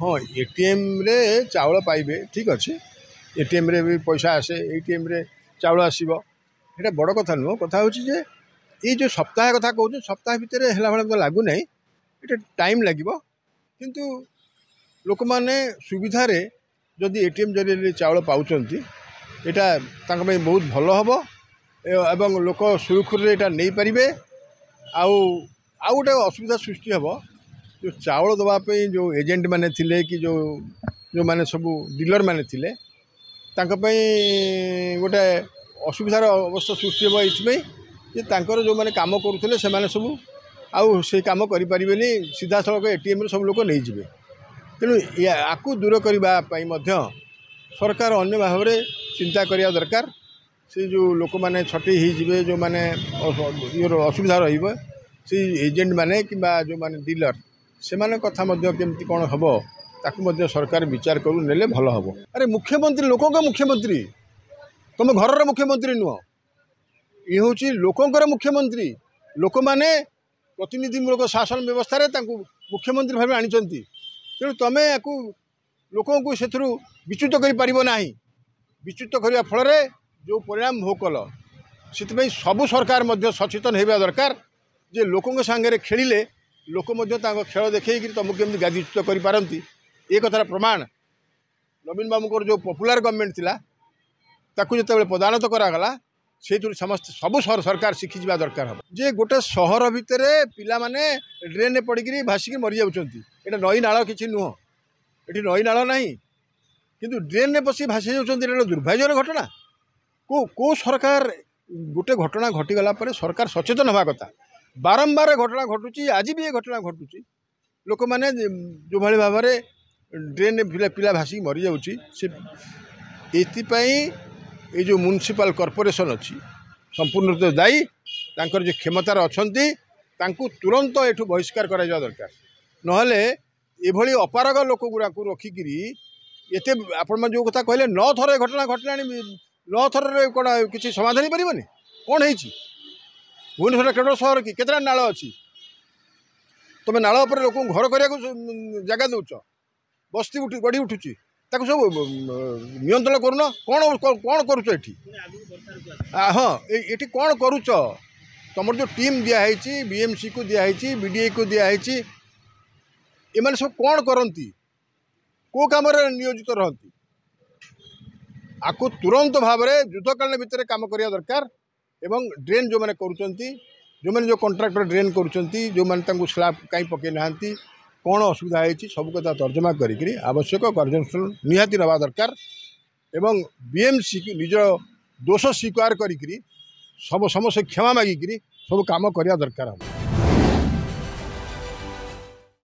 हाँ एटीएम रे चाउल पाइबे ठीक अच्छे एटीएम रे भी पैसा आसे एटीएम रे चाउल आसो ये बड़ कथा नुह कथा हूँ जे ये जो सप्ताह कथा कहूँ सप्ताह भितर है भाई लगुना ये टाइम लगे किंतु लोक मैंने सुविधा जदि एटीएम जरिए चाउल पाँच यहाँ बहुत भल हम एवं लोक सुरखुरी यहाँ नहीं पारे आउ गोटे असुविधा सृष्टि हे जो चाउल दवाई जो एजेंट माने थिले कि जो माने सब डीलर माने थिले गोटे असुविधार अवस्था सृष्टि हे ये जो मैंने काम करुले से सब आउ से कम करें सीधा सड़क एटीएम सब लोग नहीं जाए तेणु या दूर करने सरकार अन्य भाव में चिंता करने दरकार से जो लोक मैंने छटई हो जो मैंने असुविधा रे एजेंट माने कि जो मैंने डीलर से माने कथा केमती कौन हम ताकू सरकार विचार करू नेले भल हम। अरे मुख्यमंत्री लोकों का मुख्यमंत्री तुम घर मुख्यमंत्री नुह ये हूँ लोकंर मुख्यमंत्री लोक मैंने प्रतिनिधिमूलक शासन व्यवस्था रे मुख्यमंत्री भाव आनी तेणु तुम या लोक से विच्युत कर विच्युत करने फल जो परिणाम भोग कल से सबू सरकार सचेतन होगा दरकार जे लोकों सांगे खेलिले लोक खेल देखी तुमको केमती गादीच्युत करपारती ये कथार प्रमाण नवीन बाबू जो पॉपुलर गवर्नमेंट थिला ताकू जो पदानत करागला से समस्त सबू सरकार शिखी जा दरकार हम जे गोटे सहर भितर पिला माने ड्रेन पड़ी भासिक मरी जाऊँच ये नई नाल कि नुह ये नई नाल ना किंतु ड्रेन बसी भासी जाऊँच दुर्भाग्यर घटना को सरकार गोटे घटना घटीगला सरकार सचेतन हवा कथा बारंबार घटना घटुची आज भी ये घटना घटुची लोक मैंने जो भाई भाव में ड्रेन पिला भासिक मरी जाऊँगी ये जो म्युनिसिपल कॉर्पोरेशन अच्छी संपूर्ण रूप दायी तांकर जो क्षमतार अच्छी तुरंत एठू बहिष्कार करा दरकार नहले एभली अपारग लोक गुरा रखिकी एत आपण जो कथा कहले 9 थर घटना घटला 9 थर कौन किसी समाधान पारे कौन है भुवनेश्वर केवल सहर कि केतटा नाल अच्छी तुम नाल उपर लोक घर करने जगह दौच बस्ती उठी गढ़ी उठुची ताको सब नियंत्रण करूना कौन कौन करुच हाँ ये कौन करुच तुम जो टीम दिखाई बीएमसी को दिखाई बीडीए को दिखाई एम सब कौन करती को कम नियोजित रहती आपको तुरंत भाव में युद्धकालीन भितर काम करने दरकार एवं ड्रेन जो मैंने करुँच जो मैंने जो कंट्राक्टर ड्रेन करुँच जो मैंने स्लैब कहीं पकई ना कौन असुविधा होती सब कथा तर्जमा करी आवश्यक कार्यानुष्ठान निहाती रहा दरकार एवं बीएमसी की निज दोष स्वीकार करी सब समस्या क्षमा मागिकी सब काम करने दरकार हम।